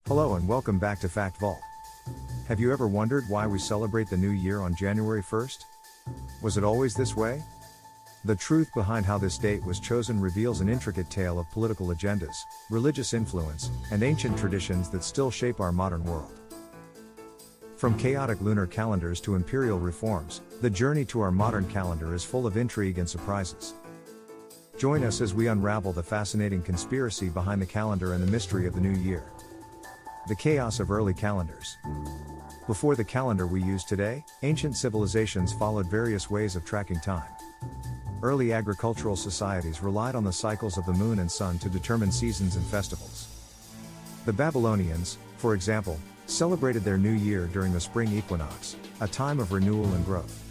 Hello and welcome back to Fact Vault. Have you ever wondered why we celebrate the new year on January 1st? Was it always this way? The truth behind how this date was chosen reveals an intricate tale of political agendas, religious influence, and ancient traditions that still shape our modern world. From chaotic lunar calendars to imperial reforms, the journey to our modern calendar is full of intrigue and surprises. Join us as we unravel the fascinating conspiracy behind the calendar and the mystery of the new year. The chaos of early calendars. Before the calendar we use today, ancient civilizations followed various ways of tracking time. Early agricultural societies relied on the cycles of the moon and sun to determine seasons and festivals. The Babylonians, for example, celebrated their new year during the spring equinox, a time of renewal and growth.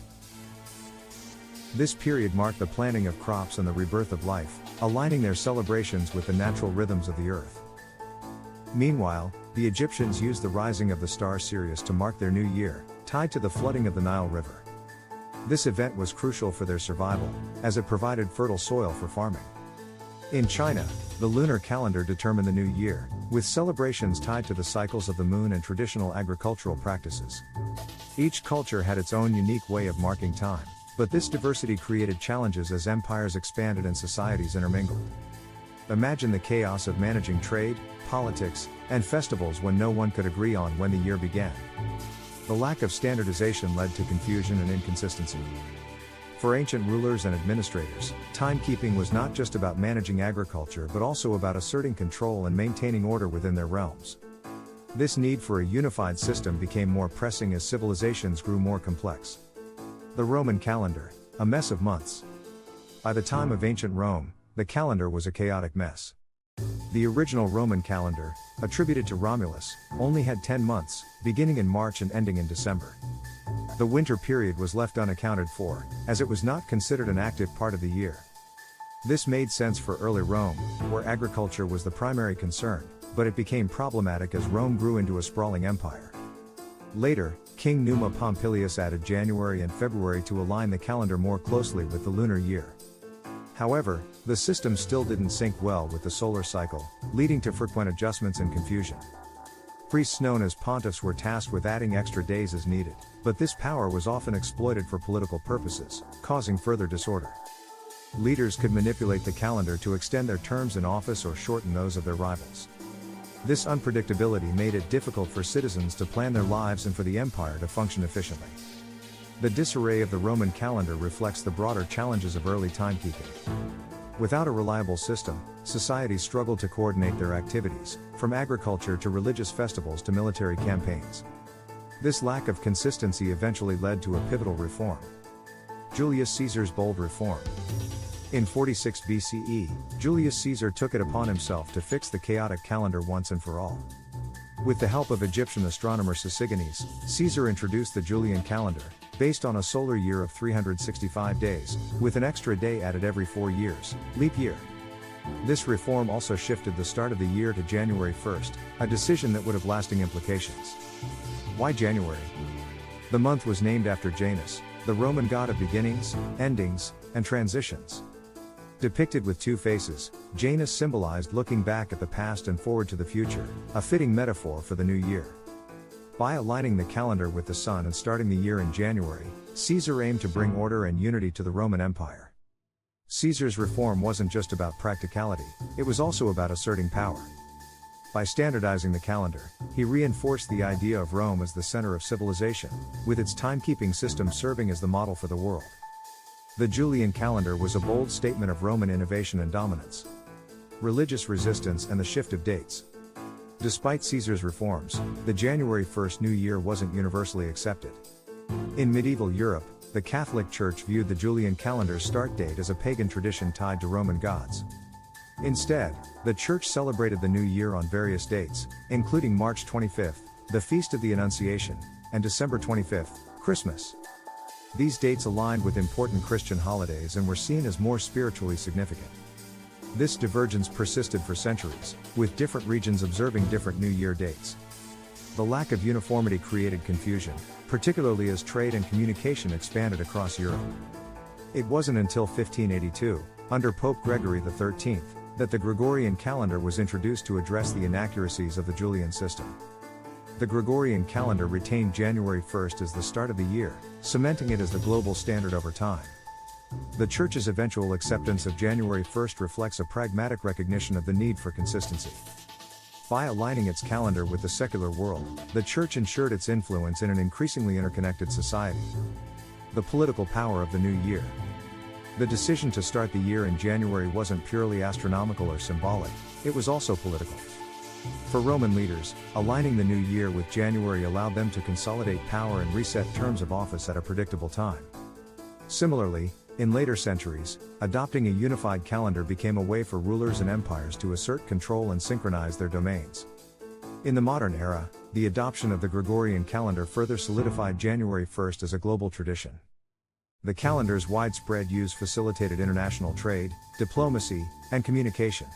This period marked the planting of crops and the rebirth of life, aligning their celebrations with the natural rhythms of the earth. Meanwhile, the Egyptians used the rising of the star Sirius to mark their new year, tied to the flooding of the Nile River. This event was crucial for their survival, as it provided fertile soil for farming. In China, the lunar calendar determined the new year, with celebrations tied to the cycles of the moon and traditional agricultural practices. Each culture had its own unique way of marking time, but this diversity created challenges as empires expanded and societies intermingled. Imagine the chaos of managing trade, politics, and festivals when no one could agree on when the year began. The lack of standardization led to confusion and inconsistency. For ancient rulers and administrators, timekeeping was not just about managing agriculture but also about asserting control and maintaining order within their realms. This need for a unified system became more pressing as civilizations grew more complex. The Roman calendar, a mess of months. By the time of ancient Rome, the calendar was a chaotic mess. The original Roman calendar, attributed to Romulus, only had 10 months, beginning in March and ending in December. The winter period was left unaccounted for, as it was not considered an active part of the year. This made sense for early Rome, where agriculture was the primary concern, but it became problematic as Rome grew into a sprawling empire. Later, King Numa Pompilius added January and February to align the calendar more closely with the lunar year. However, the system still didn't sync well with the solar cycle, leading to frequent adjustments and confusion. Priests known as pontiffs were tasked with adding extra days as needed, but this power was often exploited for political purposes, causing further disorder. Leaders could manipulate the calendar to extend their terms in office or shorten those of their rivals. This unpredictability made it difficult for citizens to plan their lives and for the empire to function efficiently. The disarray of the Roman calendar reflects the broader challenges of early timekeeping. Without a reliable system, societies struggled to coordinate their activities, from agriculture to religious festivals to military campaigns. This lack of consistency eventually led to a pivotal reform. Julius Caesar's bold reform. In 46 BCE, Julius Caesar took it upon himself to fix the chaotic calendar once and for all. With the help of Egyptian astronomer Sisigines, Caesar introduced the Julian calendar, based on a solar year of 365 days, with an extra day added every 4 years, leap year. This reform also shifted the start of the year to January 1st, a decision that would have lasting implications. Why January? The month was named after Janus, the Roman god of beginnings, endings, and transitions. Depicted with two faces, Janus symbolized looking back at the past and forward to the future, a fitting metaphor for the new year. By aligning the calendar with the sun and starting the year in January, Caesar aimed to bring order and unity to the Roman Empire. Caesar's reform wasn't just about practicality, it was also about asserting power. By standardizing the calendar, he reinforced the idea of Rome as the center of civilization, with its timekeeping system serving as the model for the world. The Julian calendar was a bold statement of Roman innovation and dominance. Religious resistance and the shift of dates. Despite Caesar's reforms, the January 1st New Year wasn't universally accepted. In medieval Europe, the Catholic Church viewed the Julian calendar's start date as a pagan tradition tied to Roman gods. Instead, the Church celebrated the New Year on various dates, including March 25th, the Feast of the Annunciation, and December 25th, Christmas. These dates aligned with important Christian holidays and were seen as more spiritually significant. This divergence persisted for centuries, with different regions observing different New Year dates. The lack of uniformity created confusion, particularly as trade and communication expanded across Europe. It wasn't until 1582, under Pope Gregory XIII, that the Gregorian calendar was introduced to address the inaccuracies of the Julian system. The Gregorian calendar retained January 1st as the start of the year, cementing it as the global standard over time. The Church's eventual acceptance of January 1st reflects a pragmatic recognition of the need for consistency. By aligning its calendar with the secular world, the Church ensured its influence in an increasingly interconnected society. The political power of the new year. The decision to start the year in January wasn't purely astronomical or symbolic, it was also political. For Roman leaders, aligning the new year with January allowed them to consolidate power and reset terms of office at a predictable time. Similarly, in later centuries, adopting a unified calendar became a way for rulers and empires to assert control and synchronize their domains. In the modern era, the adoption of the Gregorian calendar further solidified January 1st as a global tradition. The calendar's widespread use facilitated international trade, diplomacy, and communication.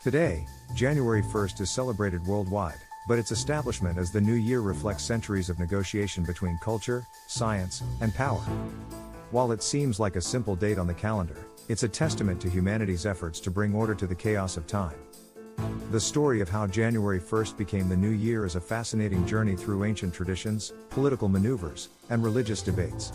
Today, January 1st is celebrated worldwide, but its establishment as the new year reflects centuries of negotiation between culture, science, and power. While it seems like a simple date on the calendar, it's a testament to humanity's efforts to bring order to the chaos of time. The story of how January 1st became the new year is a fascinating journey through ancient traditions, political maneuvers, and religious debates.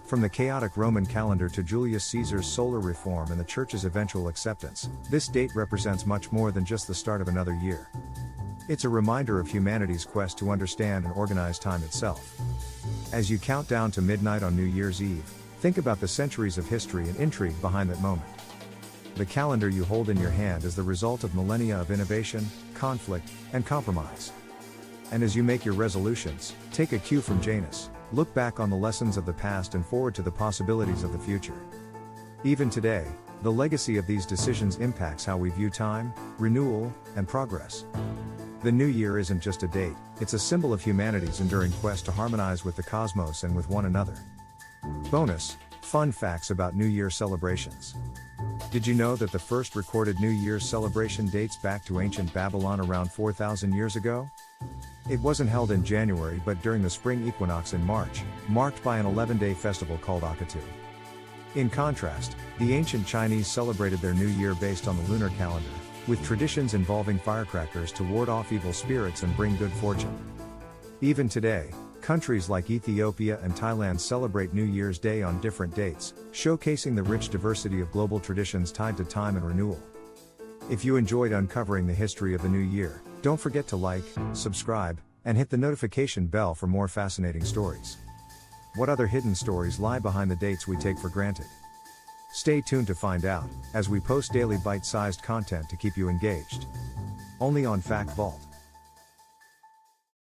From the chaotic Roman calendar to Julius Caesar's solar reform and the Church's eventual acceptance, this date represents much more than just the start of another year. It's a reminder of humanity's quest to understand and organize time itself. As you count down to midnight on New Year's Eve, think about the centuries of history and intrigue behind that moment. The calendar you hold in your hand is the result of millennia of innovation, conflict, and compromise. And as you make your resolutions, take a cue from Janus, look back on the lessons of the past and forward to the possibilities of the future. Even today, the legacy of these decisions impacts how we view time, renewal, and progress. The new year isn't just a date, it's a symbol of humanity's enduring quest to harmonize with the cosmos and with one another. Bonus, fun facts about New Year celebrations. Did you know that the first recorded New Year's celebration dates back to ancient Babylon around 4,000 years ago? It wasn't held in January but during the spring equinox in March, marked by an 11-day festival called Akatu. In contrast, the ancient Chinese celebrated their New Year based on the lunar calendar, with traditions involving firecrackers to ward off evil spirits and bring good fortune. Even today, countries like Ethiopia and Thailand celebrate New Year's Day on different dates, showcasing the rich diversity of global traditions tied to time and renewal. If you enjoyed uncovering the history of the new year, don't forget to like, subscribe, and hit the notification bell for more fascinating stories. What other hidden stories lie behind the dates we take for granted? Stay tuned to find out, as we post daily bite-sized content to keep you engaged. Only on Fact Vault.